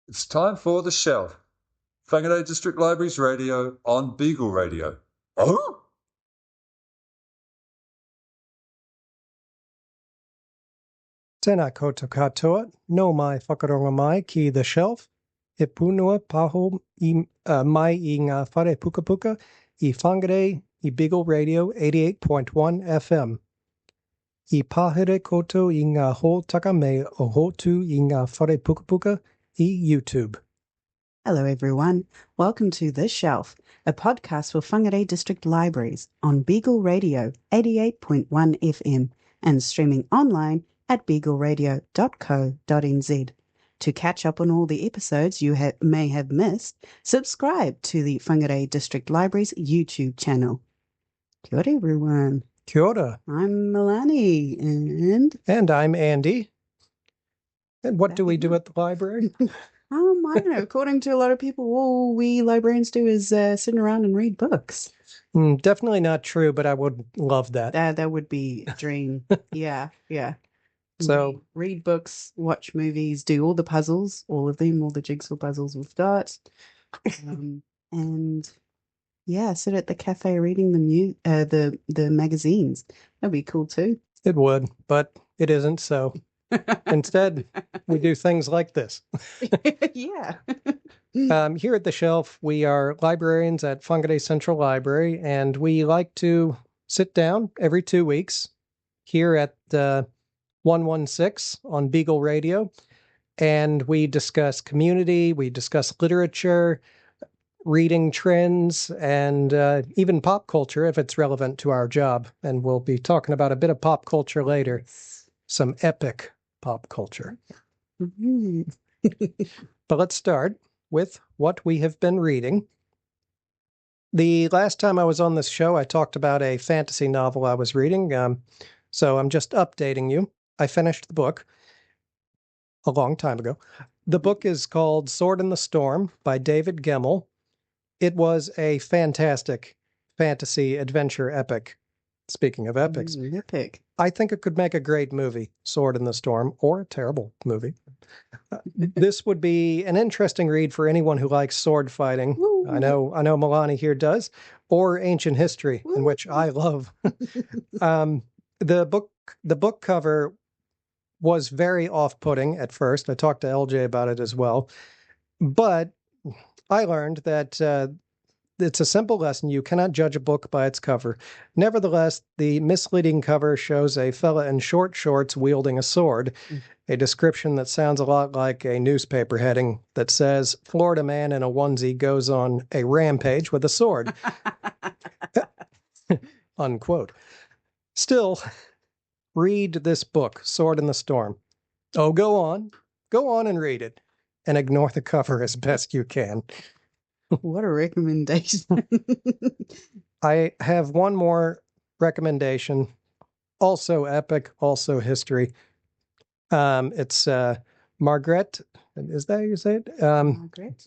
It's time for The Shelf. Whangarei District Libraries Radio on Beagle Radio. Oh! Tēnā koutou katoa, no mai whakaronga mai ki The Shelf, he pūnua paho mai I ngā whare puka I Whangarei I Beagle Radio 88.1 FM. I pāhere koutou I ngā hōtaka me o hotu I ngā whare puka I YouTube. Hello everyone, welcome to The Shelf, a podcast for Whangarei District Libraries on Beagle Radio 88.1 FM and streaming online at beagleradio.co.nz. To catch up on all the episodes you may have missed, subscribe to the Whangarei District Libraries YouTube channel. Kia ora, everyone. Kia ora. I'm Melani And I'm Andy. And what do we do at the library? I don't know. According to a lot of people, all we librarians do is sit around and read books. Definitely not true, but I would love that. That would be a dream. Yeah. So read books, watch movies, do all the puzzles, all of them, all the jigsaw puzzles we've got, and yeah, sit at the cafe reading the magazines. That'd be cool too. It would, but it isn't. So instead, we do things like this. Yeah. Here at The Shelf, we are librarians at Whangarei Central Library, and we like to sit down every 2 weeks here at 116 on Beagle Radio, and we discuss community, we discuss literature, reading trends, and even pop culture if it's relevant to our job. And we'll be talking about a bit of pop culture later, some epic pop culture. But let's start with what we have been reading. The last time I was on this show, I talked about a fantasy novel I was reading, so I'm just updating you. I finished the book a long time ago. The book is called Sword in the Storm by David Gemmell. It was a fantastic fantasy adventure epic. Speaking of epics, epic. I think it could make a great movie, Sword in the Storm, or a terrible movie. This would be an interesting read for anyone who likes sword fighting. Woo. I know Melani here does, or ancient history, in which I love. The book cover was very off-putting at first. I talked to LJ about it as well. But I learned that it's a simple lesson. You cannot judge a book by its cover. Nevertheless, the misleading cover shows a fella in short shorts wielding a sword, a description that sounds a lot like a newspaper heading that says, Florida man in a onesie goes on a rampage with a sword. Unquote. Still, read this book, Sword in the Storm. Oh, go on and read it, and ignore the cover as best you can. What a recommendation. I have one more recommendation, also epic, also history. It's Margrete, is that how you say it?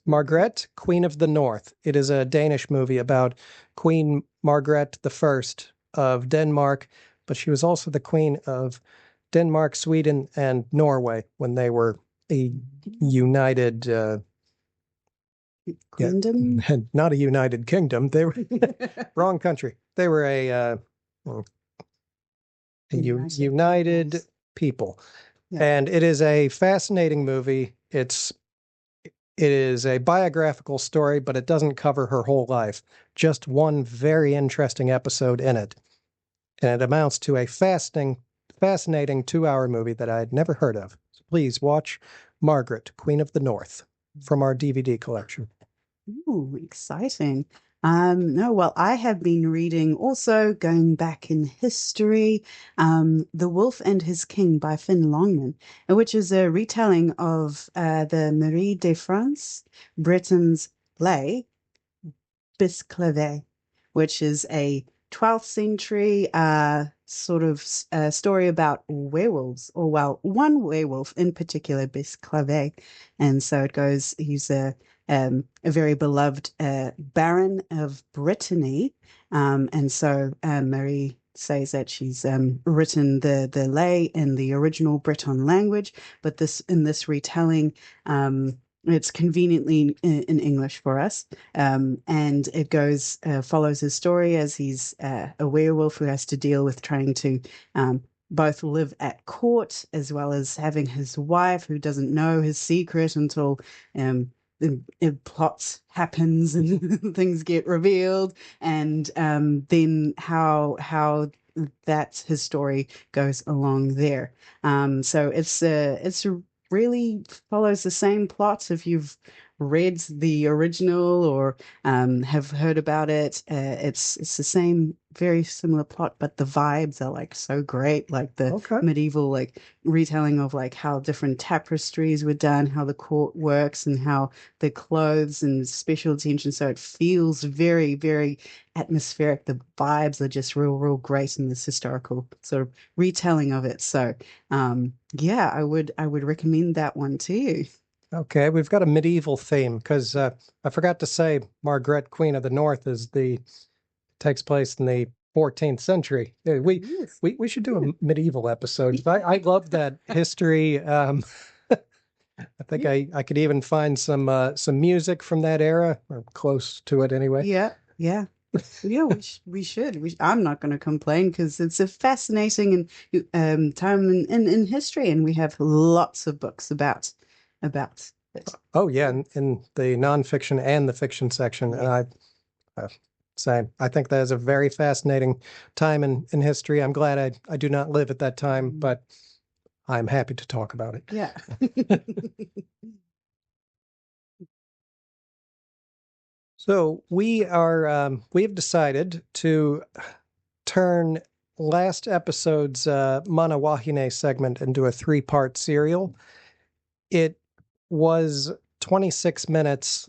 Margrete, Queen of the North. It is a Danish movie about Queen Margrete I of Denmark, but she was also the queen of Denmark, Sweden, and Norway when they were a united kingdom. Not a united kingdom. They were wrong country. They were a united people. Yeah. And it is a fascinating movie. It is a biographical story, but it doesn't cover her whole life. Just one very interesting episode in it. And it amounts to a fascinating 2-hour movie that I had never heard of. So please watch Margrete, Queen of the North, from our DVD collection. Ooh, exciting. I have been reading, also going back in history, The Wolf and His King by Finn Longman, which is a retelling of the Marie de France, Britain's play, Bisclave, which is a 12th century sort of story about werewolves, or well, one werewolf in particular, Bisclave. And so it goes, he's a very beloved baron of Brittany. And so Marie says that she's written the lay in the original Breton language, but in this retelling, it's conveniently in English for us, and it follows his story as he's a werewolf who has to deal with trying to both live at court as well as having his wife who doesn't know his secret until plots happens and things get revealed, and then how that his story goes along there. So it's really follows the same plot. If you've read the original or have heard about it, it's the same, very similar plot, but the vibes are like so great, like the medieval like retelling of like how different tapestries were done, how the court works, and how the clothes and special attention. So it feels very, very atmospheric. The vibes are just real great in this historical sort of retelling of it. So yeah, I would recommend that one to you. Okay, we've got a medieval theme because I forgot to say Margrete, Queen of the North, takes place in the 14th century. We should do a medieval episode. I love that history. I think I could even find some music from that era, or close to it anyway. Yeah. We should. I'm not going to complain because it's a fascinating time in history, and we have lots of books about it. Oh yeah, in the nonfiction and the fiction section, and I think that is a very fascinating time in history. I'm glad I do not live at that time, but I'm happy to talk about it. Yeah. So we have decided to turn last episode's Mana Wahine segment into a 3-part serial. It was 26 minutes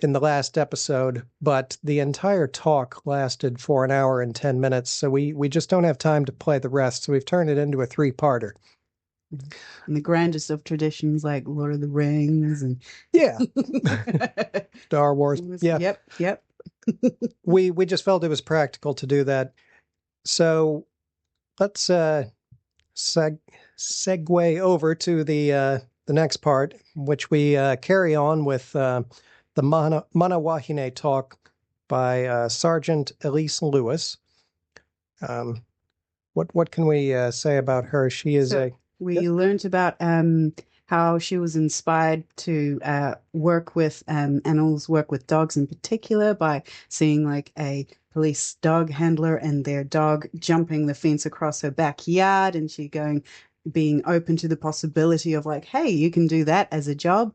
in the last episode, but the entire talk lasted for 1 hour and 10 minutes, so we just don't have time to play the rest, so we've turned it into a 3-parter. And the grandest of traditions like Lord of the Rings and Star Wars. Yeah. Yep. we just felt it was practical to do that. So let's segue over to the next part, which we carry on with the Mana Wahine talk by Sergeant Elyse Lewis. What can we say about her? She is We learned about how she was inspired to work with animals, work with dogs in particular, by seeing like a police dog handler and their dog jumping the fence across her backyard, and she being open to the possibility of like, hey, you can do that as a job.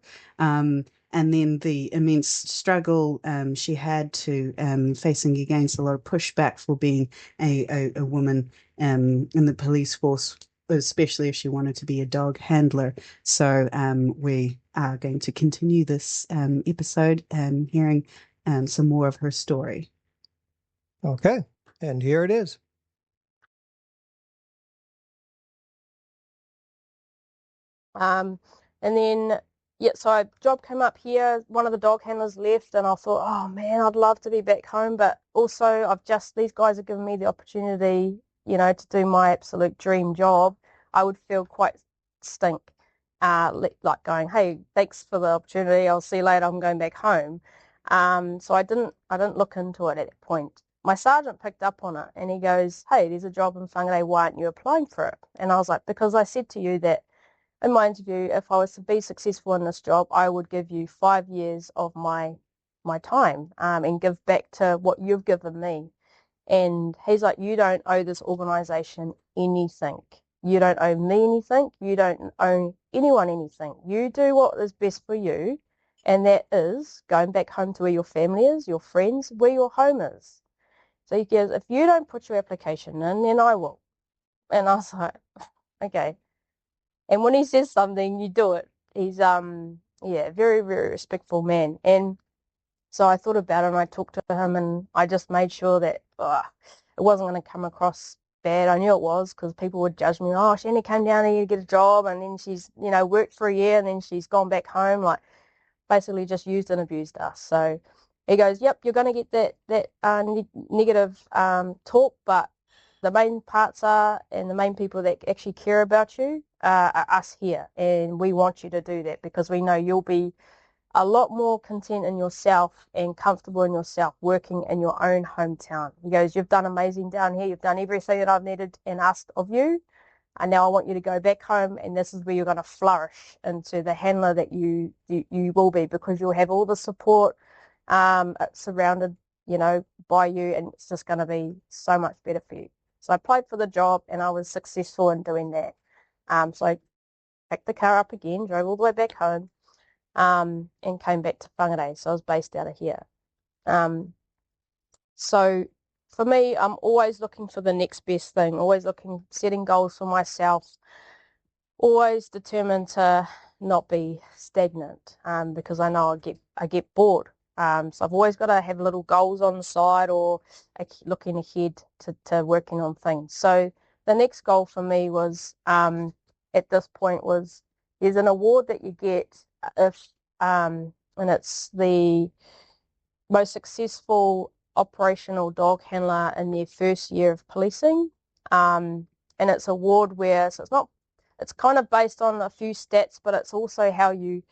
And then the immense struggle she had to facing against a lot of pushback for being a woman in the police force, especially if she wanted to be a dog handler. So we are going to continue this episode hearing some more of her story. Okay, and here it is. And then, so a job came up here. One of the dog handlers left, and I thought, oh man, I'd love to be back home. But also, these guys have given me the opportunity, to do my absolute dream job. I would feel quite stink, like going, hey, thanks for the opportunity. I'll see you later. I'm going back home. So I didn't look into it at that point. My sergeant picked up on it, and he goes, hey, there's a job in Whangarei. Why aren't you applying for it? And I was like, because I said to you that in my interview, if I was to be successful in this job, I would give you 5 years of my time and give back to what you've given me. And he's like, you don't owe this organization anything. You don't owe me anything. You don't owe anyone anything. You do what is best for you, and that is going back home to where your family is, your friends, where your home is. So he goes, if you don't put your application in, then I will. And I was like, okay. And when he says something, you do it. He's very, very respectful man. And so I thought about it, and I talked to him, and I just made sure that it wasn't going to come across bad. I knew it was, because people would judge me. Oh, she only came down here to get a job, and then she's worked for a year, and then she's gone back home, like basically just used and abused us. So he goes, yep, you're going to get that negative talk, but the main parts are, and the main people that actually care about you are us here. And we want you to do that because we know you'll be a lot more content in yourself and comfortable in yourself working in your own hometown. He goes, you've done amazing down here. You've done everything that I've needed and asked of you. And now I want you to go back home, and this is where you're going to flourish into the handler that you will be, because you'll have all the support surrounded, by you, and it's just going to be so much better for you. So I applied for the job, and I was successful in doing that. So I picked the car up again, drove all the way back home, and came back to Whangarei. So I was based out of here. So for me, I'm always looking for the next best thing, always setting goals for myself, always determined to not be stagnant, because I know I get bored. So I've always got to have little goals on the side, or looking ahead to working on things. So the next goal for me was, at this point, was there's an award that you get if, and it's the most successful operational dog handler in their first year of policing. And it's an award where, so it's kind of based on a few stats, but it's also how you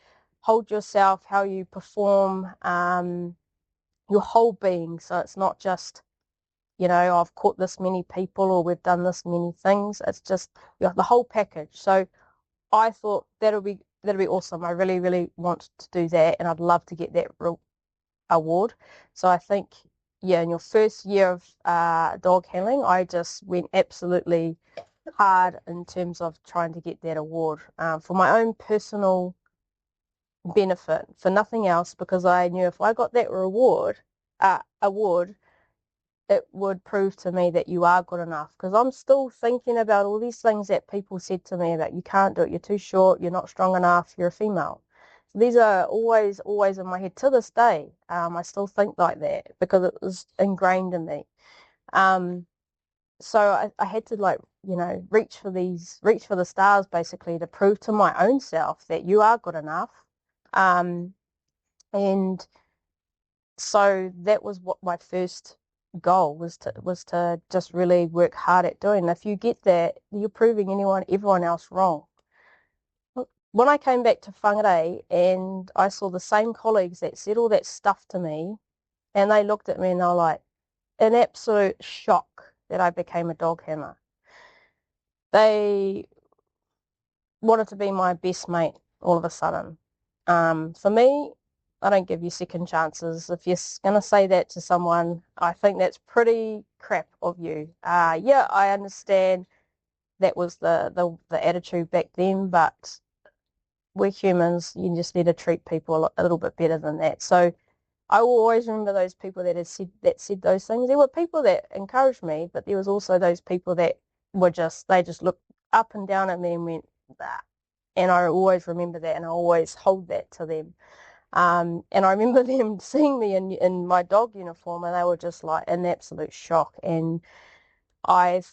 hold yourself, how you perform, your whole being. So it's not just, I've caught this many people or we've done this many things. It's just the whole package. So I thought that'll be awesome. I really, really want to do that, and I'd love to get that award. So I think, in your first year of dog handling, I just went absolutely hard in terms of trying to get that award, for my own personal benefit, for nothing else, because I knew if I got that award, it would prove to me that you are good enough. Because I'm still thinking about all these things that people said to me about, you can't do it, you're too short, you're not strong enough, you're a female. So these are always in my head to this day. I still think like that because it was ingrained in me. So I had to, reach for the stars, basically, to prove to my own self that you are good enough. And so that was what my first goal was to just really work hard at doing. And if you get that, you're proving everyone else wrong. When I came back to Whangarei and I saw the same colleagues that said all that stuff to me, and they looked at me and they were like in absolute shock that I became a dog handler. They wanted to be my best mate all of a sudden. For me, I don't give you second chances. If you're going to say that to someone, I think that's pretty crap of you. Yeah, I understand that was the attitude back then, but we're humans. You just need to treat people a little bit better than that. So I will always remember those people that said those things. There were people that encouraged me, but there was also those people that they just looked up and down at me and went, bah. And I always remember that, and I always hold that to them. And I remember them seeing me in my dog uniform, and they were just like in absolute shock. And I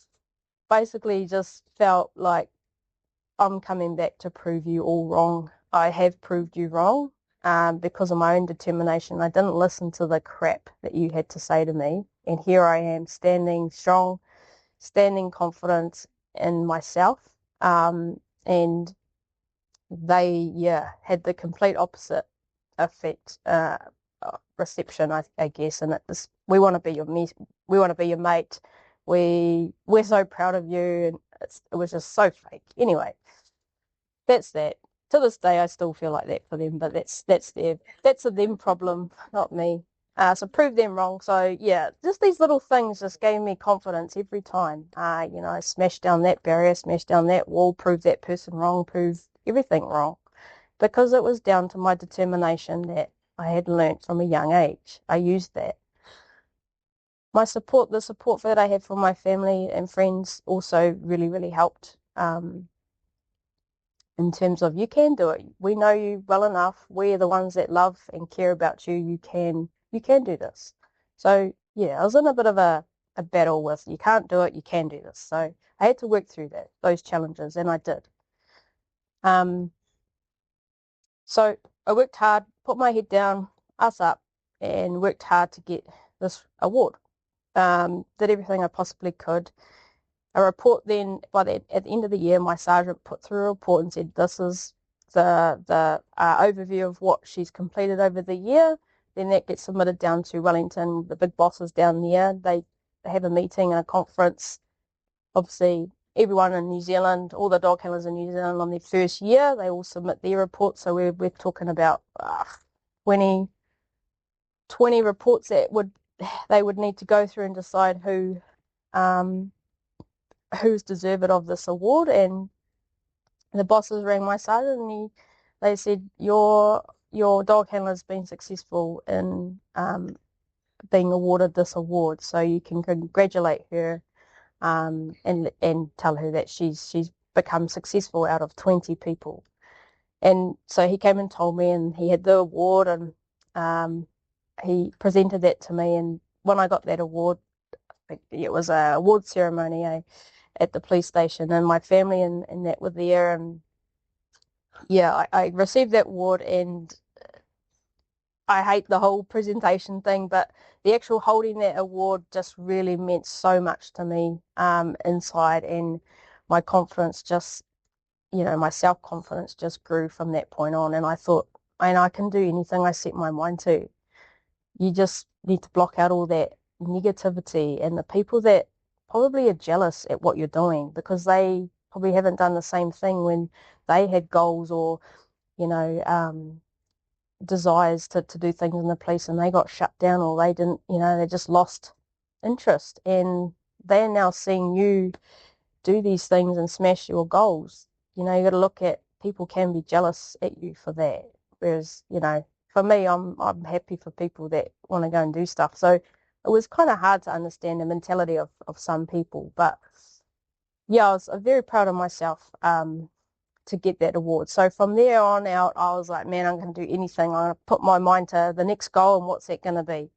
basically just felt like, I'm coming back to prove you all wrong. I have proved you wrong, because of my own determination. I didn't listen to the crap that you had to say to me. And here I am, standing strong, standing confident in myself. And they, had the complete opposite effect, reception, I guess. And we want to be your mate. We're so proud of you. And it was just so fake. Anyway, that's that. To this day, I still feel like that for them, but that's a them problem, not me. So prove them wrong. So just these little things just gave me confidence every time. I smashed down that barrier, smashed down that wall, proved that person wrong, proved everything wrong, because it was down to my determination that I had learnt from a young age. I used that. The support that I had from my family and friends also really, really helped. In terms of, you can do it. We know you well enough. We're the ones that love and care about you. You can do this. So I was in a bit of a battle with, you can't do it, you can do this. So I had to work through those challenges, and I did. So I worked hard, put my head down, ass up, and worked hard to get this award. Did everything I possibly could. a report then, at the end of the year, my sergeant put through a report and said, this is the overview of what she's completed over the year. Then that gets submitted down to Wellington, the big bosses down there. They have a meeting and a conference. Obviously, everyone in New Zealand, all the dog handlers in New Zealand on their first year, they all submit their reports. So we're talking about 20 reports that they would need to go through and decide who's deserved of this award. And the bosses rang my sergeant and they said, your dog handler's been successful in being awarded this award, so you can congratulate her and tell her that she's become successful out of 20 people. And so he came and told me, and he had the award, and he presented that to me. And when I got that award, it was a award ceremony at the police station, and my family and that were there. And yeah, I received that award, and I hate the whole presentation thing, but the actual holding that award just really meant so much to me inside, and my confidence just, my self-confidence just grew from that point on. And I thought, and I can do anything I set my mind to. You just need to block out all that negativity and the people that probably are jealous at what you're doing, because they probably haven't done the same thing when they had goals or, desires to do things in the police, and they got shut down, or they didn't, they just lost interest, and they're now seeing you do these things and smash your goals. You got to look at, people can be jealous at you for that, whereas for me, I'm happy for people that want to go and do stuff. So it was kind of hard to understand the mentality of some people, but yeah, I was very proud of myself to get that award. So from there on out, I was like, man, I'm going to do anything. I'm going to put my mind to the next goal, and what's that going to be?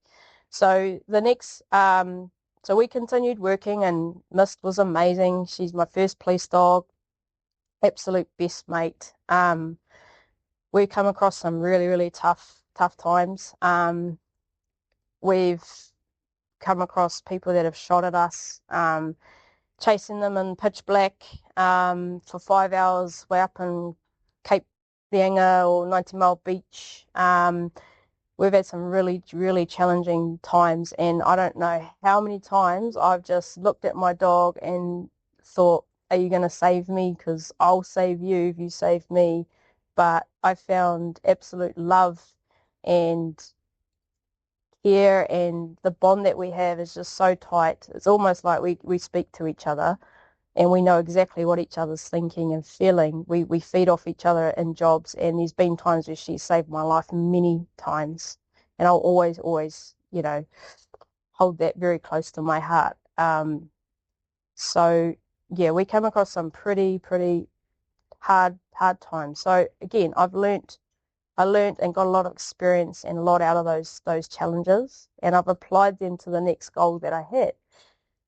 So the next, so we continued working, and Mist was amazing. She's my first police dog, absolute best mate. We come across some really, really tough times. We've come across people that have shot at us, chasing them in pitch black for 5 hours. We're up in Cape Reinga or 90 Mile Beach. We've had some really, really challenging times, and I don't know how many times I've just looked at my dog and thought, are you going to save me? Because I'll save you if you save me. But I found absolute love and care, and the bond that we have is just so tight. It's almost like we speak to each other, and we know exactly what each other's thinking and feeling. We feed off each other in jobs, and there's been times where she saved my life many times, and I'll always, hold that very close to my heart. So yeah, we came across some pretty hard times. So again, I learned and got a lot of experience and a lot out of those challenges, and I've applied them to the next goal that I had.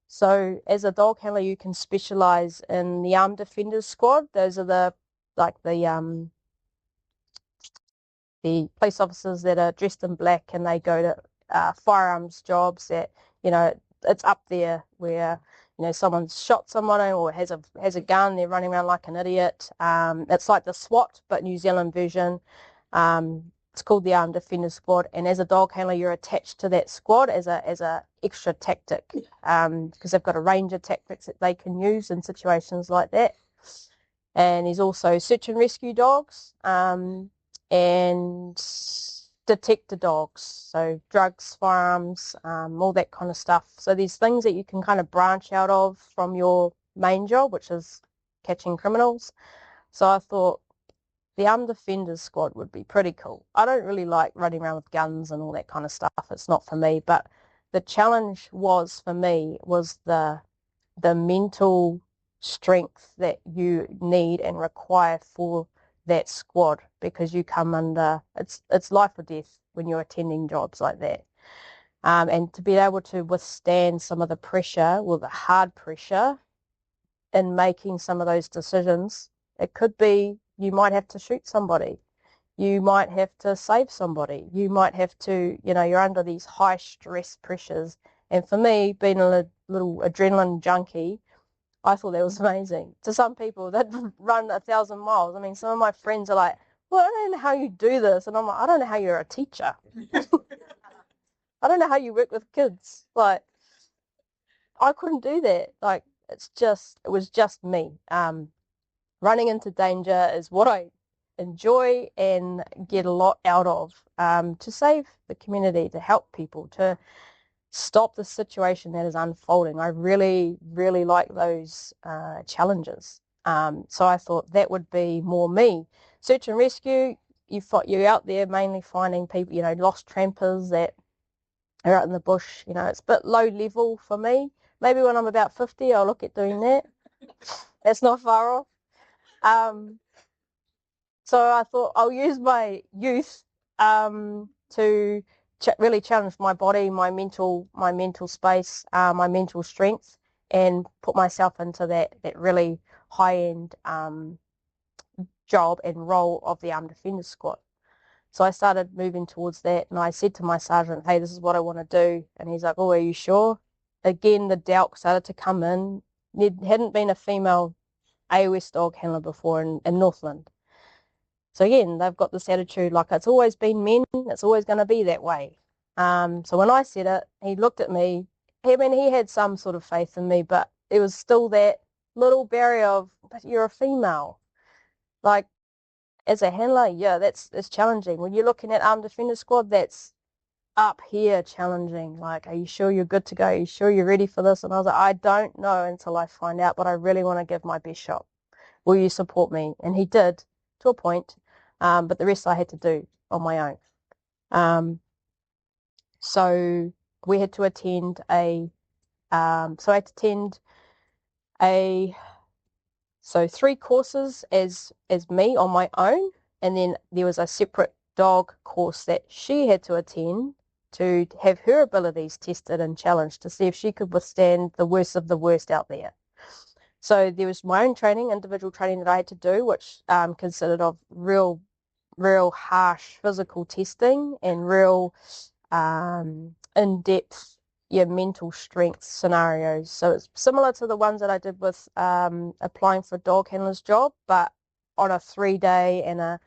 So as a dog handler, you can specialize in the armed defenders squad. Those are the police officers that are dressed in black, and they go to firearms jobs that, it's up there where, someone's shot someone or has a gun, they're running around like an idiot. It's like the SWAT, but New Zealand version. It's called the Armed Defenders Squad, and as a dog handler, you're attached to that squad as a extra tactic, because they've got a range of tactics that they can use in situations like that. And there's also search and rescue dogs, and detector dogs, so drugs, firearms, all that kind of stuff. So there's things that you can kind of branch out of from your main job, which is catching criminals. So I thought the Armed Defenders Squad would be pretty cool. I don't really like running around with guns and all that kind of stuff. It's not for me. But the challenge for me was the mental strength that you need and require for that squad, because you come under, it's life or death when you're attending jobs like that. And to be able to withstand some of the pressure, the hard pressure in making some of those decisions. It could be you might have to shoot somebody. You might have to save somebody. You might have to, you're under these high stress pressures. And for me, being a little adrenaline junkie, I thought that was amazing. To some people that run 1,000 miles, I mean, some of my friends are like, well, I don't know how you do this. And I'm like, I don't know how you're a teacher. I don't know how you work with kids. Like, I couldn't do that. Like, it was just me. Running into danger is what I enjoy and get a lot out of, to save the community, to help people, to stop the situation that is unfolding. I really, really like those challenges. So I thought that would be more me. Search and rescue, you're out there mainly finding people, lost trampers that are out in the bush. It's a bit low level for me. Maybe when I'm about 50, I'll look at doing that. That's not far off. So I thought I'll use my youth to really challenge my body, my mental space, my mental strength, and put myself into that really high-end job and role of the Armed Defenders Squad. So I started moving towards that, and I said to my sergeant, hey, this is what I want to do. And he's like, oh, are you sure? Again, the doubt started to come in. There hadn't been a female AOS dog handler before in Northland. So again, they've got this attitude like it's always been men, it's always going to be that way. So when I said it, he looked at me. I mean, he had some sort of faith in me, but it was still that little barrier of, but you're a female. Like, as a handler, yeah, that's challenging. When you're looking at Armed Defender Squad, that's up here challenging. Like, are you sure you're good to go? Are you sure you're ready for this? And I was like, I don't know until I find out, but I really want to give my best shot. Will you support me? And he did, to a point, but the rest I had to do on my own. So we had to attend so 3 courses as me on my own, and then there was a separate dog course that she had to attend to have her abilities tested and challenged to see if she could withstand the worst of the worst out there. So there was my own training, individual training that I had to do, which consisted of real harsh physical testing and real in-depth mental strength scenarios. So it's similar to the ones that I did with applying for a dog handler's job, but on a 3-day and a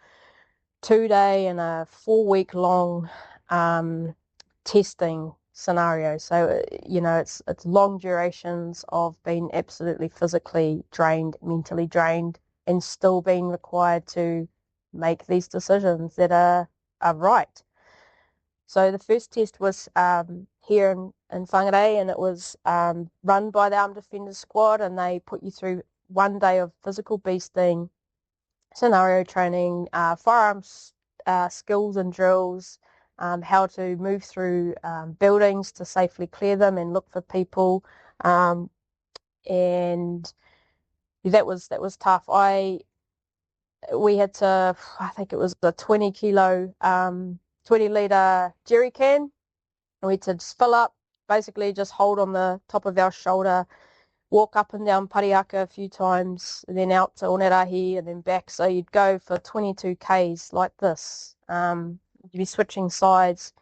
2-day and a 4-week long testing scenario. So it's long durations of being absolutely physically drained, mentally drained, and still being required to make these decisions that are right. So the first test was here in Whangarei, and it was run by the Armed Defenders Squad, and they put you through 1 day of physical beasting, scenario training, firearms skills and drills, how to move through buildings to safely clear them and look for people, and that was tough. We had to, I think it was a 20 litre jerry can, and we had to just fill up, basically just hold on the top of our shoulder, walk up and down Pariaka a few times, and then out to Onerahi and then back. So you'd go for 22 Ks like this. You'd be switching sides.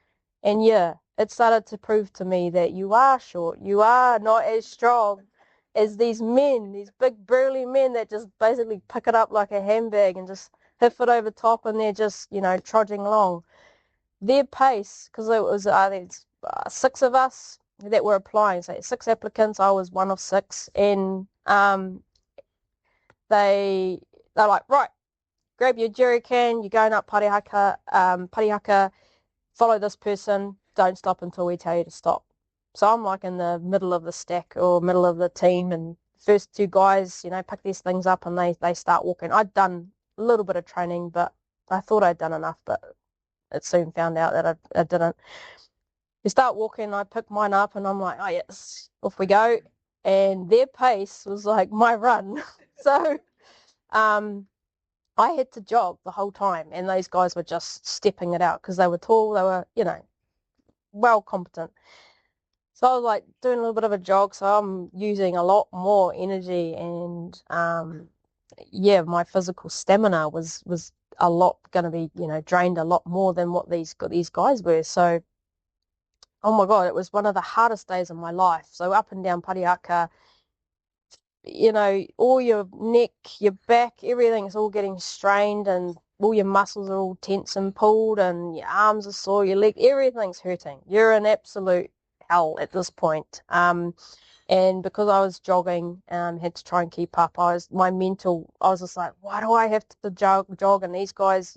And yeah, it started to prove to me that you are short. You are not as strong as these men, these big burly men that just basically pick it up like a handbag and just hit it over top, and they're just, trudging along. Their pace, because it was, I think 6 of us that were applying, so 6 applicants, I was one of 6, and they're like, right, grab your jerry can, you're going up Parihaka, follow this person, don't stop until we tell you to stop. So I'm like in the middle of the stack or middle of the team, and first 2 guys, pick these things up and they start walking. I'd done a little bit of training, but I thought I'd done enough, but it soon found out that I didn't. You start walking, I pick mine up, and I'm like, oh yes, off we go. And their pace was like my run. So I had to jog the whole time, and those guys were just stepping it out because they were tall, they were, well competent. So I was like doing a little bit of a jog, so I'm using a lot more energy, and my physical stamina was a lot going to be, drained a lot more than what these guys were. So, oh my God, it was one of the hardest days of my life. So up and down Pariaka, all your neck, your back, everything's all getting strained, and all your muscles are all tense and pulled, and your arms are sore, your leg, everything's hurting. You're in absolute hell at this point. And because I was jogging, had to try and keep up, I was just like, why do I have to jog? And these guys,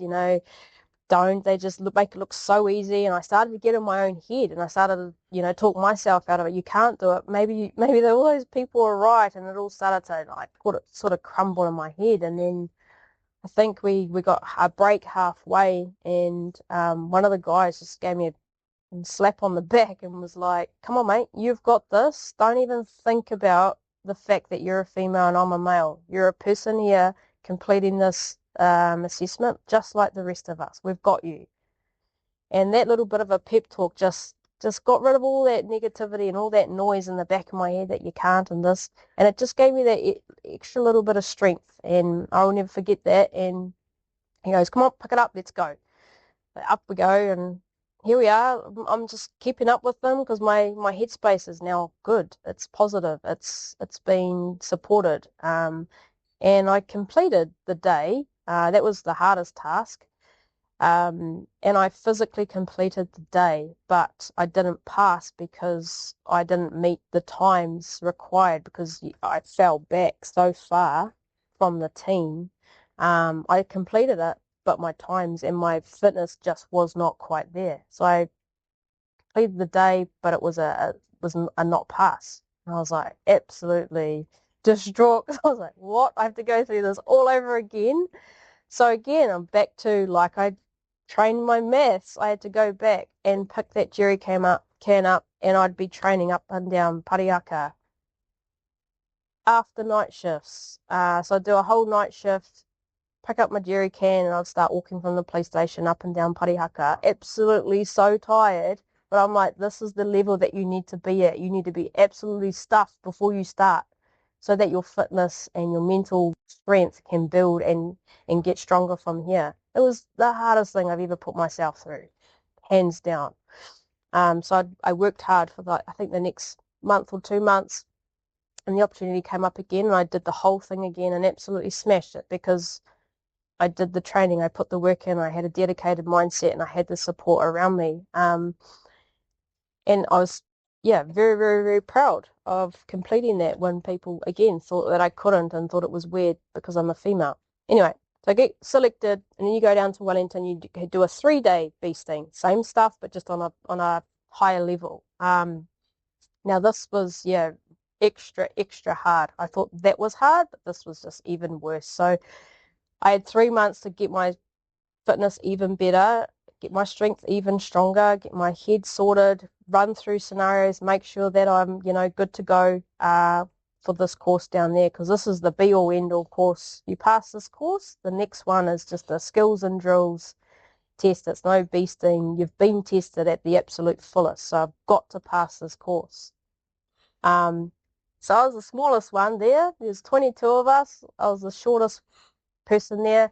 don't. They just make it look so easy. And I started to get in my own head, and I started to, talk myself out of it. You can't do it. Maybe all those people are right. And it all started to sort of crumble in my head. And then I think we got a break halfway, and one of the guys just gave me a slap on the back and was like, come on, mate, you've got this. Don't even think about the fact that you're a female and I'm a male. You're a person here completing this assessment just like the rest of us. We've got you. And that little bit of a pep talk just got rid of all that negativity and all that noise in the back of my head that you can't and this. And it just gave me that extra little bit of strength. And I'll never forget that. And he goes, come on, pick it up, let's go. Up we go, and here we are. I'm just keeping up with them because my headspace is now good. It's positive. It's been supported. And I completed the day. That was the hardest task. And I physically completed the day, but I didn't pass because I didn't meet the times required because I fell back so far from the team. I completed it, but my times and my fitness just was not quite there. So I completed the day, but it was a not pass. And I was like absolutely distraught. I was like, what? I have to go through this all over again. So again, I'm back to I trained my maths. I had to go back and pick that jerry can up, and I'd be training up and down Pariaka after night shifts. So I'd do a whole night shift, pick up my jerry can, and I'd start walking from the police station up and down Parihaka. Absolutely so tired, but I'm like, this is the level that you need to be at. You need to be absolutely stuffed before you start so that your fitness and your mental strength can build and get stronger from here. It was the hardest thing I've ever put myself through, hands down. So I worked hard for I think the next month or 2 months, and the opportunity came up again, and I did the whole thing again and absolutely smashed it because I did the training, I put the work in, I had a dedicated mindset, and I had the support around me. And I was, very, very, very proud of completing that when people, again, thought that I couldn't and thought it was weird because I'm a female. Anyway, so I get selected, and then you go down to Wellington, you do a 3-day beasting, same stuff, but just on a higher level. Now this was, extra, extra hard. I thought that was hard, but this was just even worse. So I had 3 months to get my fitness even better, get my strength even stronger, get my head sorted, run through scenarios, make sure that I'm, good to go for this course down there, because this is the be-all, end-all course. You pass this course, the next one is just a skills and drills test. It's no beasting. You've been tested at the absolute fullest, so I've got to pass this course. So I was the smallest one there. There's 22 of us. I was the shortest person there.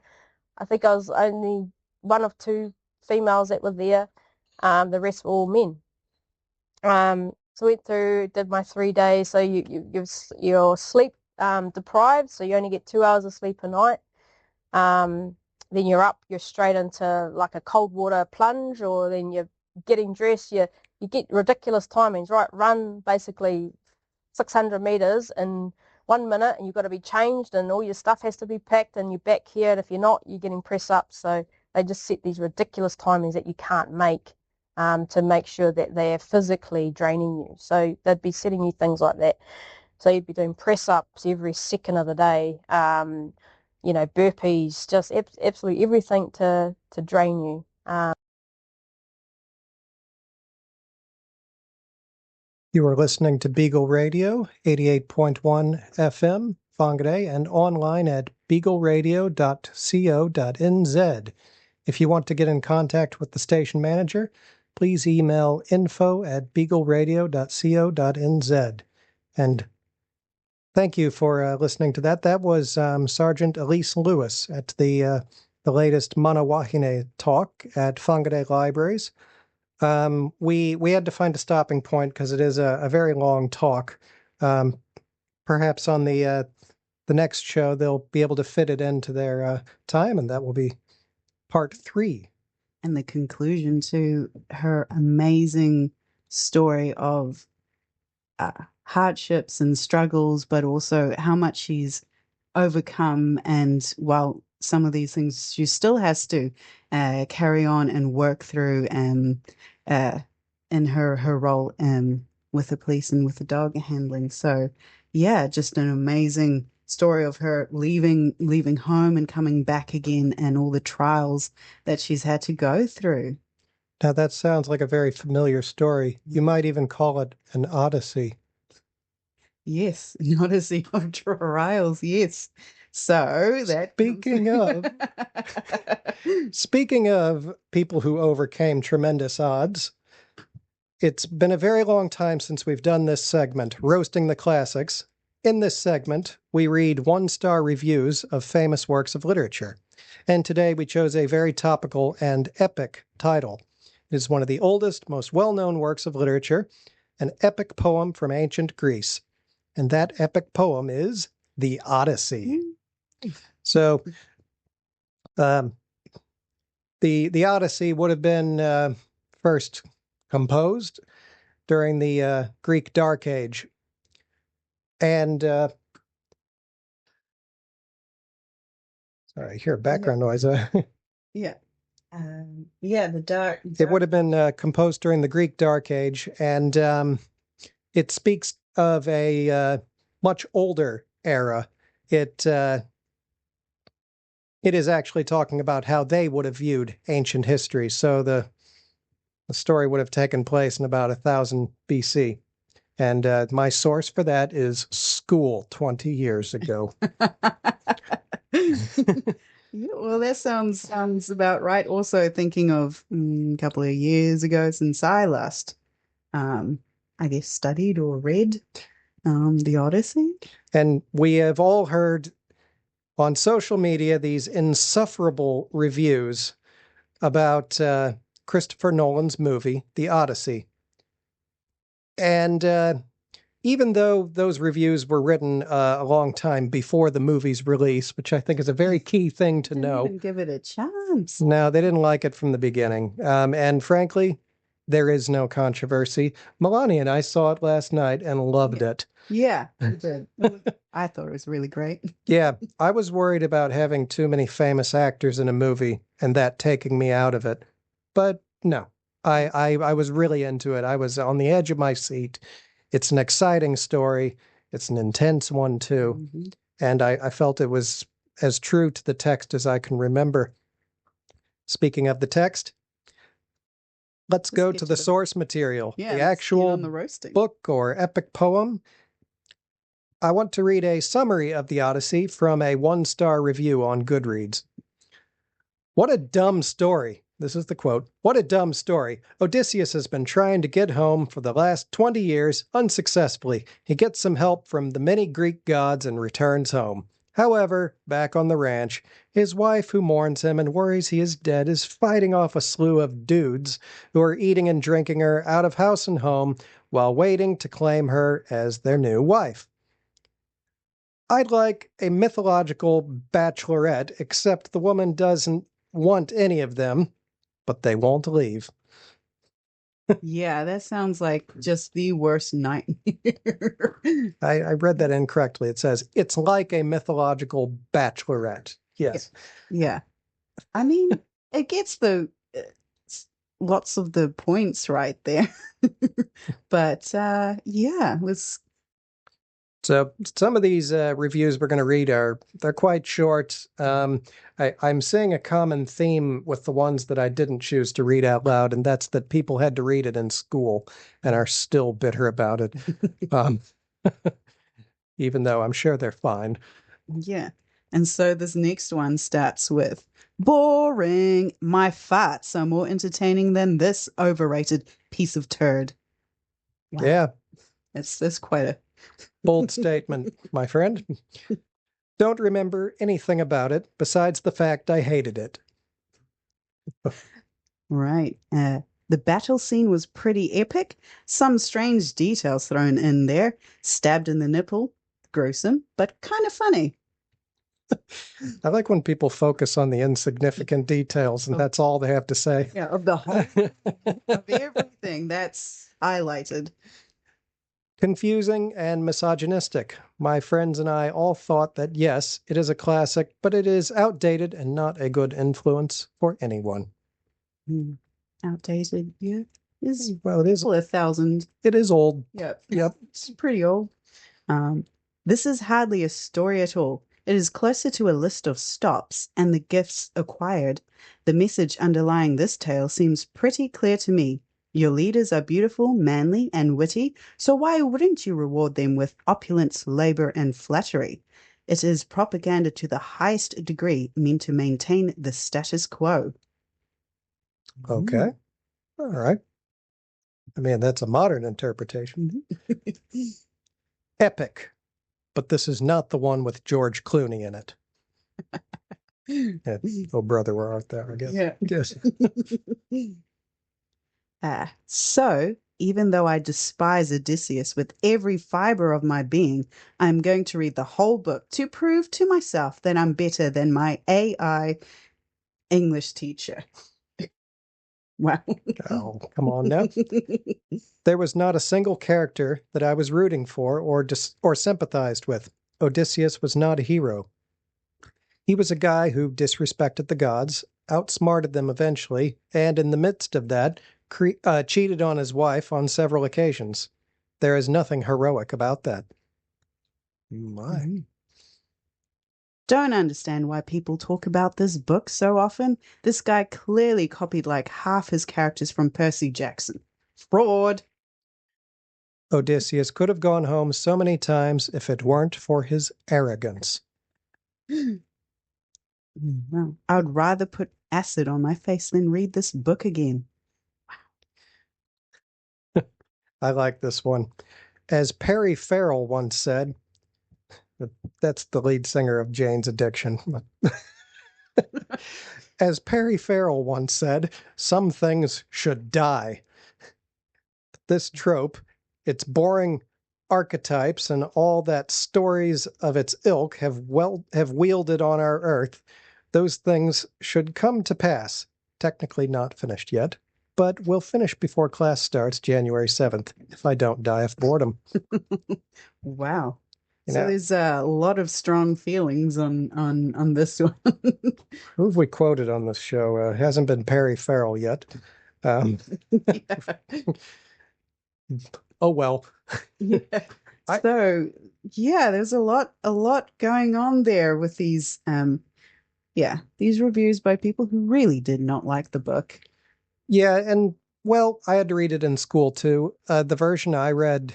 I think I was only one of 2 females that were there. The rest were all men. So went through, did my 3 days. So you're sleep deprived, so you only get 2 hours of sleep a night. Then you're up, you're straight into like a cold water plunge, or then you're getting dressed. You get ridiculous timings, right? Run basically 600 meters in 1 minute, and you've got to be changed, and all your stuff has to be packed, and you're back here, and if you're not, you're getting press up. So they just set these ridiculous timings that you can't make to make sure that they're physically draining you. So they'd be setting you things like that. So you'd be doing press ups every second of the day, burpees, just absolutely everything to drain you. You are listening to Beagle Radio, 88.1 FM, Whangarei, and online at beagleradio.co.nz. If you want to get in contact with the station manager, please email info@beagleradio.co.nz. And thank you for listening to that. That was Sergeant Elyse Lewis at the latest Mana Wahine talk at Whangarei Libraries. We had to find a stopping point because it is a very long talk. perhaps on the next show they'll be able to fit it into their time, and that will be part 3. And the conclusion to her amazing story of hardships and struggles, but also how much she's overcome, and while some of these things she still has to carry on and work through in her role with the police and with the dog handling. So yeah, just an amazing story of her leaving home and coming back again, and all the trials that she's had to go through. Now that sounds like a very familiar story. You might even call it an Odyssey. Yes, an Odyssey of trials, yes. So that Speaking of people who overcame tremendous odds, it's been a very long time since we've done this segment, Roasting the Classics. In this segment, we read 1-star reviews of famous works of literature. And today we chose a very topical and epic title. It is one of the oldest, most well-known works of literature, an epic poem from ancient Greece. And that epic poem is the Odyssey. So, the Odyssey would have been first composed during the Greek Dark Age. And, sorry, I hear background noise. Yeah. The dark. It would have been composed during the Greek Dark Age, and it speaks of a much older era. It is actually talking about how they would have viewed ancient history. So the story would have taken place in about 1000 BC. And my source for that is school 20 years ago. Yeah, well, that sounds about right. Also thinking of a couple of years ago since I last, I guess, studied or read the Odyssey. And we have all heard on social media these insufferable reviews about Christopher Nolan's movie, The Odyssey. And even though those reviews were written a long time before the movie's release, which I think is a very key thing to know. Didn't even give it a chance. No, they didn't like it from the beginning. And frankly, there is no controversy. Melani and I saw it last night and loved it. Yeah, it did. I thought it was really great. Yeah, I was worried about having too many famous actors in a movie and that taking me out of it. But no, I was really into it. I was on the edge of my seat. It's an exciting story. It's an intense one, too. Mm-hmm. And I felt it was as true to the text as I can remember. Speaking of the text, let's go to the source material, the actual book or epic poem. I want to read a summary of the Odyssey from a 1-star review on Goodreads. What a dumb story. This is the quote. What a dumb story. Odysseus has been trying to get home for the last 20 years unsuccessfully. He gets some help from the many Greek gods and returns home. However, back on the ranch, his wife, who mourns him and worries he is dead, is fighting off a slew of dudes who are eating and drinking her out of house and home while waiting to claim her as their new wife. I'd like a mythological bachelorette, except the woman doesn't want any of them, but they won't leave. Yeah, that sounds like just the worst nightmare. I read that incorrectly. It says, it's like a mythological bachelorette. Yes. Yeah. I mean, it gets lots of the points right there. But, yeah, it was... So some of these reviews we're going to read they're quite short. I'm seeing a common theme with the ones that I didn't choose to read out loud, and that's that people had to read it in school and are still bitter about it. Even though I'm sure they're fine. Yeah. And so this next one starts with, boring. My farts are more entertaining than this overrated piece of turd. Wow. Yeah. That's quite a bold statement, my friend. Don't remember anything about it besides the fact I hated it. Right. The battle scene was pretty epic. Some strange details thrown in there. Stabbed in the nipple. gruesome, but kind of funny. I like when people focus on the insignificant details, and that's all they have to say. Yeah, of the whole, of everything that's highlighted. Confusing and misogynistic. My friends and I all thought that, yes, it is a classic, but it is outdated and not a good influence for anyone. Outdated, yeah. Well, it is. 1,000. It is old. Yep. Yep. It's pretty old. This is hardly a story at all. It is closer to a list of stops and the gifts acquired. The message underlying this tale seems pretty clear to me. Your leaders are beautiful, manly, and witty, so why wouldn't you reward them with opulence, labor, and flattery? It is propaganda to the highest degree, meant to maintain the status quo. Okay. All right. I mean, that's a modern interpretation. Epic. But this is not the one with George Clooney in it. Yeah. Oh, brother, where art thou? I guess. Yeah. Yes. So, even though I despise Odysseus with every fiber of my being, I'm going to read the whole book to prove to myself that I'm better than my AI English teacher. Wow. Oh, come on now. There was not a single character that I was rooting for or sympathized with. Odysseus was not a hero. He was a guy who disrespected the gods, outsmarted them eventually, and in the midst of that, cheated on his wife on several occasions. There is nothing heroic about that. My. Don't understand why people talk about this book so often. This guy clearly copied like half his characters from Percy Jackson. Fraud. Odysseus could have gone home so many times if it weren't for his arrogance. Well, I would rather put acid on my face than read this book again. I like this one. As Perry Farrell once said, that's the lead singer of Jane's Addiction. As Perry Farrell once said, some things should die. This trope, its boring archetypes and all that stories of its ilk have wielded on our earth, those things should come to pass. Technically not finished yet, but will finish before class starts January 7th, if I don't die of boredom. Wow. You So know, there's a lot of strong feelings on this one. who have we quoted on this show? It hasn't been Perry Farrell yet. Oh, well. Yeah. So, yeah, there's a lot going on there with these these reviews by people who really did not like the book. Yeah, and well, I had to read it in school too. The version I read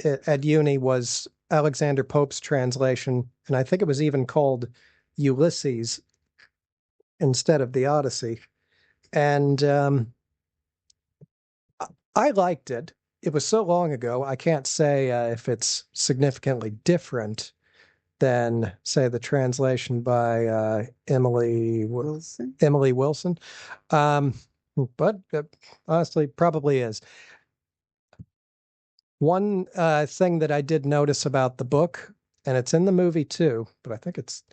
at uni was Alexander Pope's translation, and I think it was even called Ulyssess instead of the Odyssey. And I liked it. It was so long ago, I can't say if it's significantly different than, say, the translation by Emily Wilson. But honestly, probably is. One thing that I did notice about the book, and it's in the movie too, but I think it's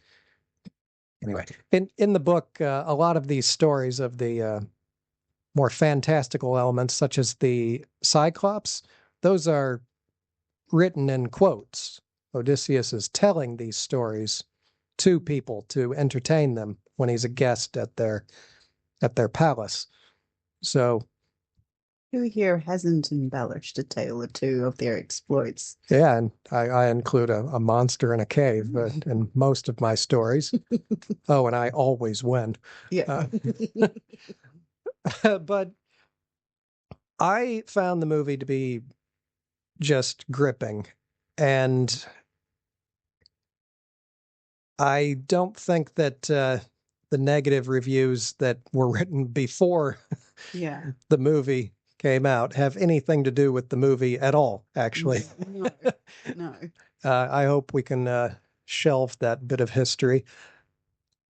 anyway. In the book, a lot of these stories of the more fantastical elements, such as the Cyclops, those are written in quotes. Odysseus is telling these stories to people to entertain them when he's a guest at their palace. So, who here hasn't embellished a tale or two of their exploits? Yeah, and I include a monster in a cave in most of my stories. Oh, and I always win. Yeah. But I found the movie to be just gripping, and I don't think that the negative reviews that were written before the movie came out have anything to do with the movie at all, actually. No. I hope we can shelve that bit of history.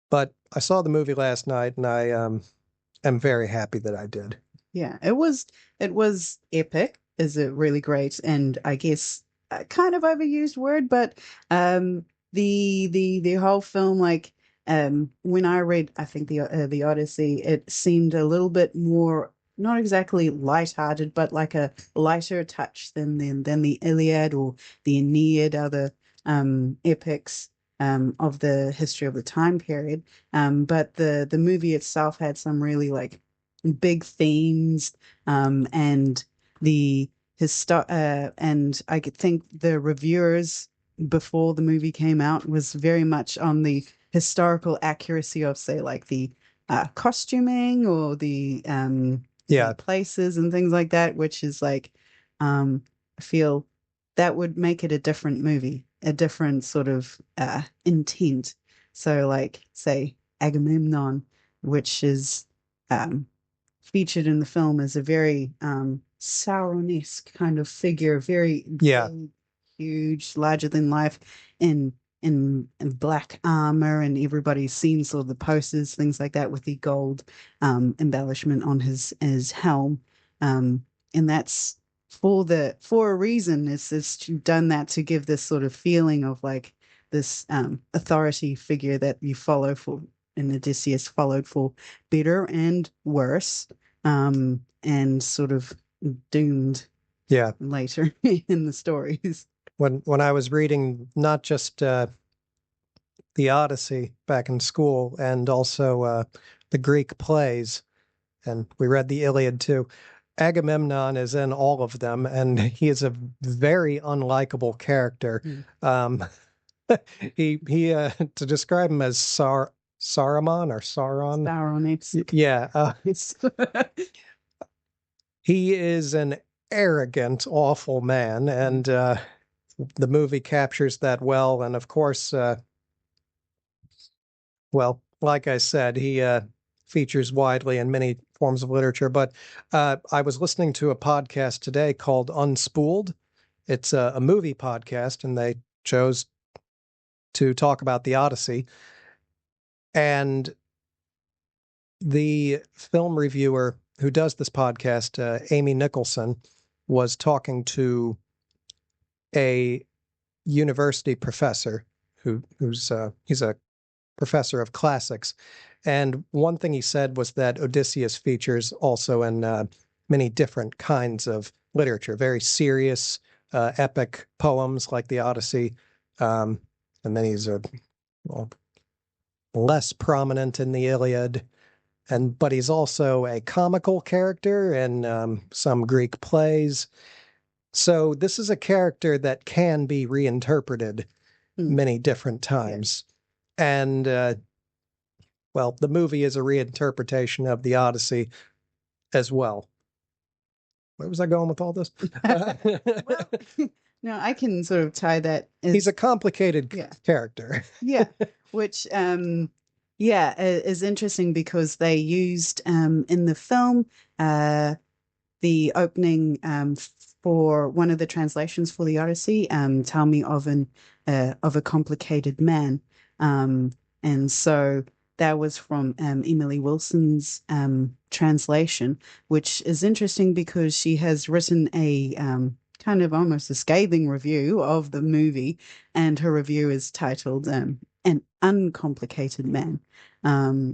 But I saw the movie last night, and I am very happy that I did. Yeah, it was epic. Is it really great? And I guess a kind of overused word, but the whole film, like when I read, I think the Odyssey, it seemed a little bit more, not exactly lighthearted, but like a lighter touch than the Iliad or the Aeneid, other epics of the history of the time period. But the movie itself had some really like big themes, and the and I could think the reviewers before the movie came out was very much on the historical accuracy of, say, like the costuming or the places and things like that, which is like I feel that would make it a different movie, a different sort of intent. So like say Agamemnon, which is featured in the film as a very Sauron-esque kind of figure, very big, huge, larger than life, in black armor, and everybody's seen sort of the posters, things like that, with the gold embellishment on his helm, and that's for a reason. It's done that to give this sort of feeling of like this authority figure that you follow for, and Odysseus followed for better and worse, and sort of doomed later in the stories. When I was reading not just the Odyssey back in school and also the Greek plays, and we read the Iliad too, Agamemnon is in all of them, and he is a very unlikable character. He to describe him as Saruman or Sauron. Sauron. Yeah. He is an arrogant, awful man, and the movie captures that well. And of course, well, like I said, he features widely in many forms of literature. But I was listening to a podcast today called Unspooled. It's a movie podcast, and they chose to talk about the Odyssey. And the film reviewer who does this podcast, Amy Nicholson, was talking to a university professor who's he's a professor of classics. And one thing he said was that Odysseus features also in many different kinds of literature, very serious, epic poems like the Odyssey. And then he's less prominent in the Iliad. But he's also a comical character in some Greek plays. So this is a character that can be reinterpreted many different times. And, well, the movie is a reinterpretation of the Odyssey as well. Where was I going with all this? Well, no, I can sort of tie that. He's a complicated character. Which, is interesting because they used in the film the opening for one of the translations for the Odyssey, "Tell me of a complicated man," and so that was from Emily Wilson's translation, which is interesting because she has written a kind of almost a scathing review of the movie, and her review is titled "An Uncomplicated Man."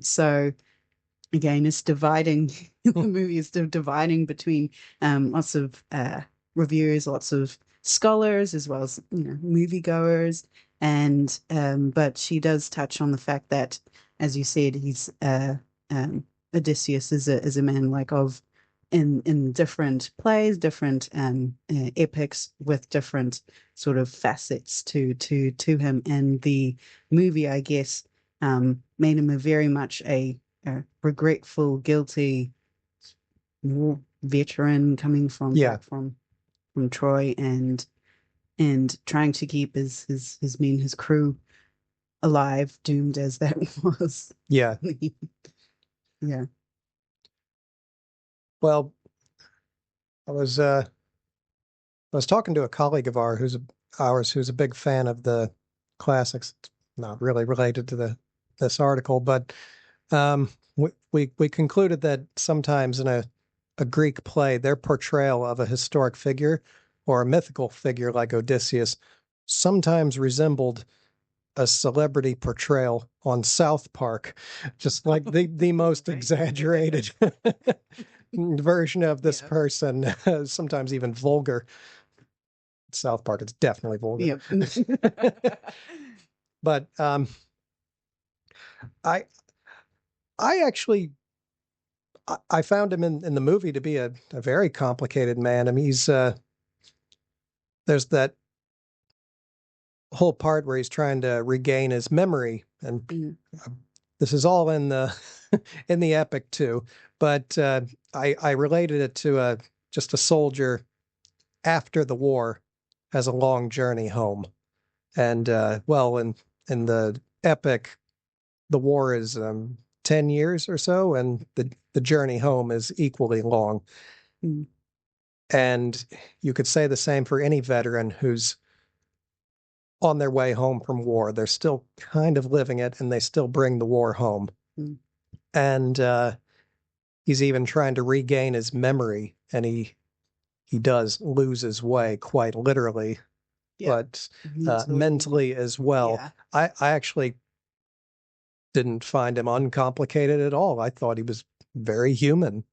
So again, it's dividing. The movie is dividing between lots of reviewers, lots of scholars, as well as moviegoers, and but she does touch on the fact that, as you said, he's Odysseus is a man like of in different plays, different epics with different sort of facets to him, and the movie, I guess, made him a very much a regretful, guilty war veteran coming from Troy, and trying to keep his men, his crew alive, doomed as that was. Yeah. Yeah. Well, I was talking to a colleague of ours who's a big fan of the classics. Not really related to this article, but we concluded that sometimes in a Greek play, their portrayal of a historic figure or a mythical figure like Odysseus sometimes resembled a celebrity portrayal on South Park, just like the most exaggerated version of this person, sometimes even vulgar. South Park, it's definitely vulgar. Yep. But I actually I found him in the movie to be a very complicated man. I mean, he's there's that whole part where he's trying to regain his memory, and this is all in the in the epic too. But I related it to just a soldier after the war has a long journey home, and well, in the epic, the war is 10 years or so, and the journey home is equally long. Mm. And you could say the same for any veteran who's on their way home from war. They're still kind of living it, and they still bring the war home. Mm. And he's even trying to regain his memory, and he does lose his way quite literally, but mentally as well. Yeah. I actually didn't find him uncomplicated at all. I thought he was very human.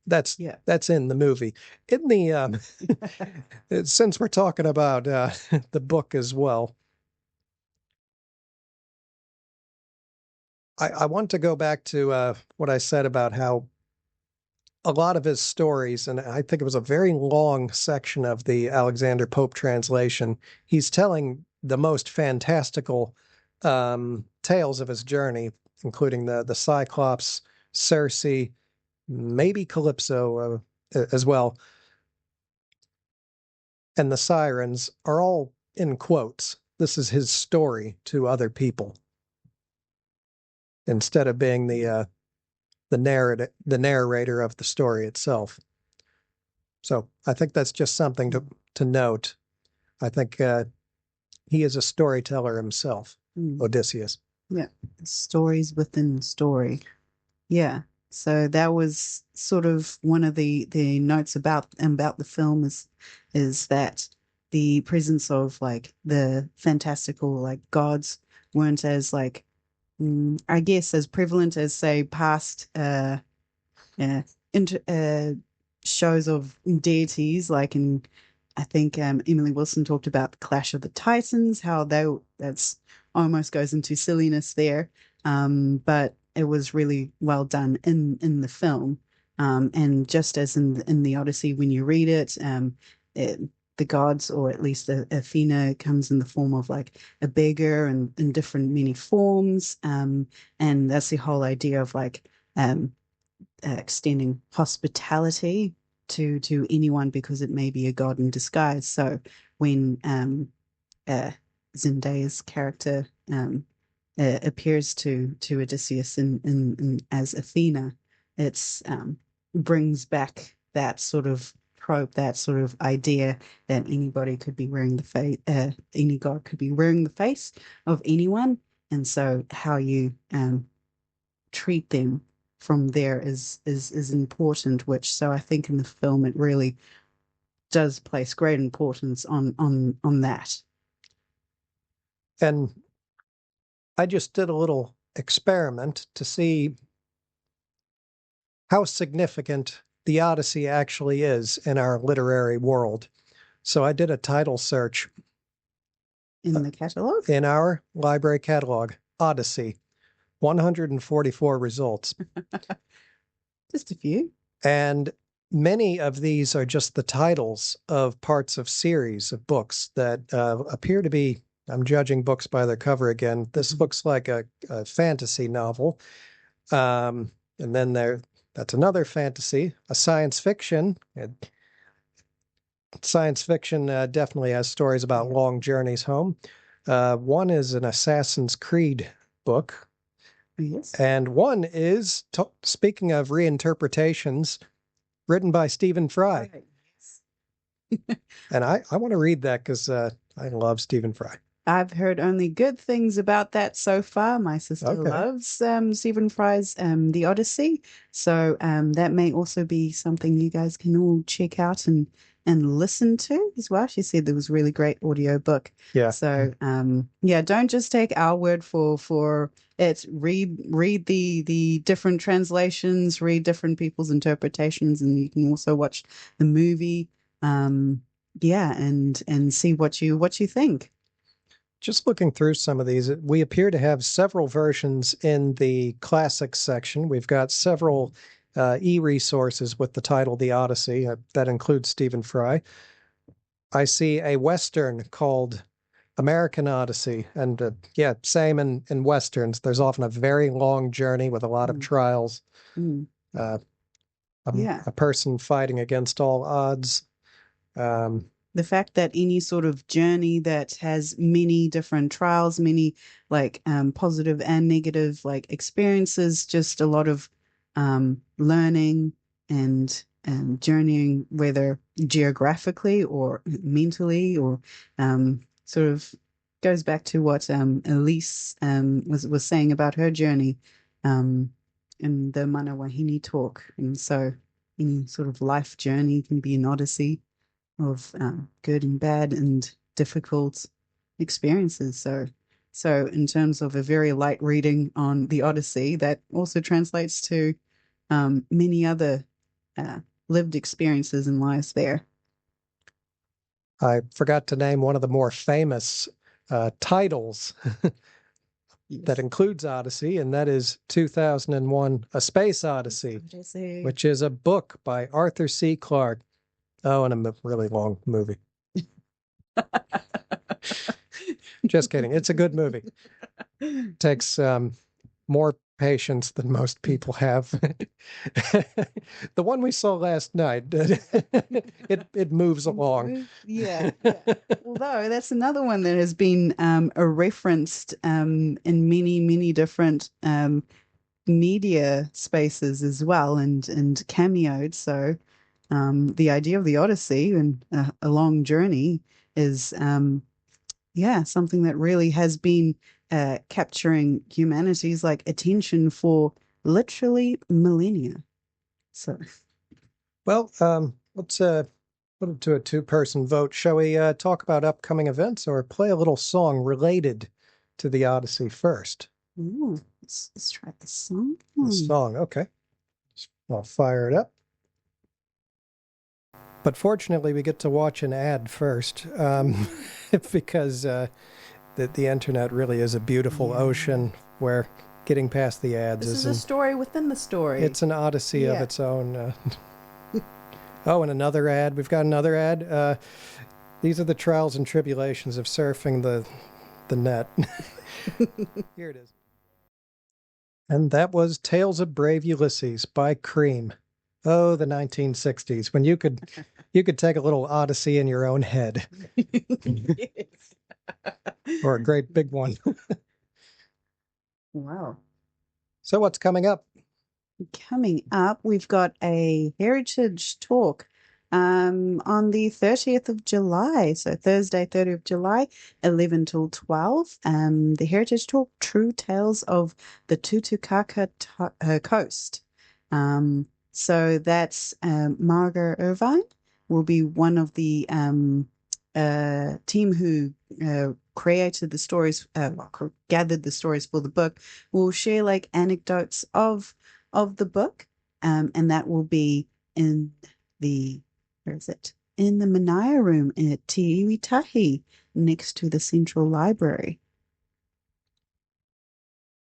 That's in the movie. In the since we're talking about the book as well, I want to go back to what I said about how a lot of his stories, and I think it was a very long section of the Alexander Pope translation, he's telling the most fantastical tales of his journey, including the Cyclops, Circe, maybe Calypso as well. And the sirens are all in quotes. This is his story to other people, instead of being the narrator of the story itself. So I think that's just something to note. I think he is a storyteller himself, Odysseus. Yeah, stories within the story. Yeah. So that was sort of one of the notes about the film is that the presence of like the fantastical like gods weren't as like I guess as prevalent as say past shows of deities like in I think Emily Wilson talked about the Clash of the Titans, how that's almost goes into silliness there, but it was really well done in the film, and just as in the Odyssey, when you read it, the gods, or at least Athena, comes in the form of like a beggar and in different many forms, and that's the whole idea of like extending hospitality to anyone because it may be a god in disguise. So when Zendaya's character appears to Odysseus in as Athena, it's brings back that sort of trope, that sort of idea that anybody could be wearing the face, any god could be wearing the face of anyone, and so how you treat them from there is important. Which so I think in the film it really does place great importance on that. And I just did a little experiment to see how significant the Odyssey actually is in our literary world. So I did a title search in the catalog, in our library catalog, Odyssey, 144 results. Just a few. And many of these are just the titles of parts of series of books that appear to be, I'm judging books by their cover again. This looks like a fantasy novel. And then that's another fantasy, a science fiction. Science fiction definitely has stories about long journeys home. One is an Assassin's Creed book. Yes. And one is, speaking of reinterpretations, written by Stephen Fry. Right. Yes. And I want to read that because I love Stephen Fry. I've heard only good things about that so far. My sister loves Stephen Fry's The Odyssey. So that may also be something you guys can all check out and and listen to as well. She said there was a really great audiobook. Yeah. So don't just take our word for it. Read the different translations, read different people's interpretations, and you can also watch the movie. And see what you think. Just looking through some of these, we appear to have several versions in the classics section. We've got several e-resources with the title The Odyssey. That includes Stephen Fry. I see a Western called American Odyssey. And same in Westerns. There's often a very long journey with a lot of trials. A person fighting against all odds. The fact that any sort of journey that has many different trials, many positive and negative experiences, just a lot of learning and journeying, whether geographically or mentally, or sort of goes back to what Elyse was saying about her journey in the Mana Wahine talk. And so any sort of life journey can be an odyssey of good and bad and difficult experiences. So in terms of a very light reading on the Odyssey, that also translates to many other lived experiences and lives there. I forgot to name one of the more famous titles that includes Odyssey, and that is 2001: A Space Odyssey, which is a book by Arthur C. Clarke. Oh, and a really long movie. Just kidding. It's a good movie. Takes more patience than most people have. The one we saw last night, it moves along. Yeah. Although that's another one that has been referenced in many different media spaces as well, and cameoed. So the idea of the Odyssey and a long journey is something that really has been capturing humanity's attention for literally millennia. So, well, let's put it to a two-person vote. Shall we talk about upcoming events or play a little song related to the Odyssey first? Ooh, let's try the song. The song, okay. I'll fire it up. But fortunately, we get to watch an ad first, because the internet really is a beautiful ocean where getting past the ads is a story within the story. It's an odyssey of its own. Oh, and another ad. We've got another ad. These are the trials and tribulations of surfing the net. Here it is. And that was Tales of Brave Ulysses by Cream. Oh, the 1960s, when you could take a little odyssey in your own head. Yes. Or a great big one. Wow. So what's coming up? Coming up, we've got a heritage talk on the 30th of July. So Thursday, 30th of July, 11 till 12. The heritage talk, True Tales of the Tutukaka Coast. So that's Margot Irvine will be one of the team who created the stories, gathered the stories for the book. Will share anecdotes of the book, and that will be in the in the Manaya room at Te Iwitahi, next to the Central Library.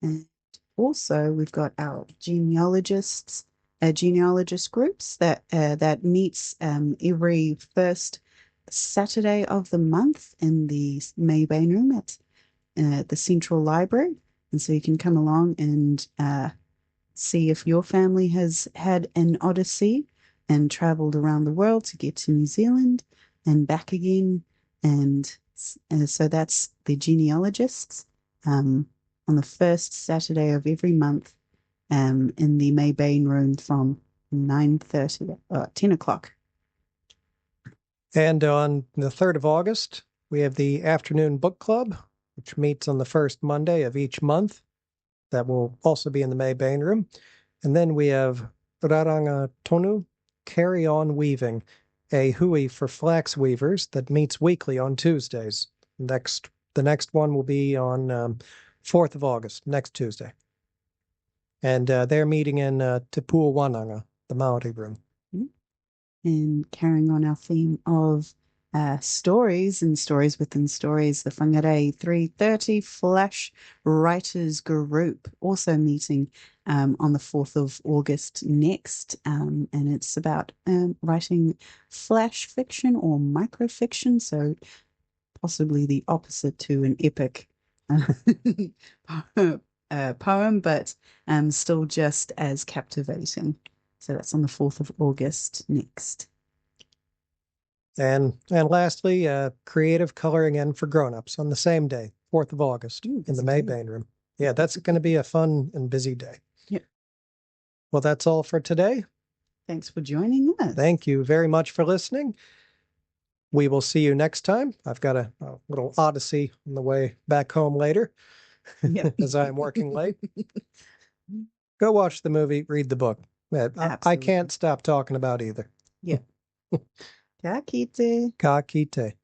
And also we've got our genealogist groups that meets every first Saturday of the month in the Maybain room at the Central Library. And so you can come along and see if your family has had an odyssey and traveled around the world to get to New Zealand and back again. And so that's the genealogists on the first Saturday of every month in the Maybain room from 10 o'clock. And on the 3rd of August, we have the Afternoon Book Club, which meets on the first Monday of each month. That will also be in the Maybain room. And then we have Raranga Tonu, Carry On Weaving. a hui for flax weavers that meets weekly on Tuesdays. The next one will be on 4th of August, next Tuesday. And they're meeting in Te Puawananga, the Maori room. And carrying on our theme of stories and stories within stories, the Whangarei 330 Flash Writers Group also meeting on the 4th of August next. And it's about writing flash fiction or microfiction, so possibly the opposite to an epic poem, but still just as captivating. So that's on the 4th of August next. And lastly, creative coloring in for grown-ups on the same day, 4th of August, in the Maybane room. Yeah, that's going to be a fun and busy day. Yep. Well, that's all for today. Thanks for joining us. Thank you very much for listening. We will see you next time. I've got a little Odyssey on the way back home later, as I am working late. Go watch the movie, read the book. I can't stop talking about either. Yeah. Ka kite. Ka kite.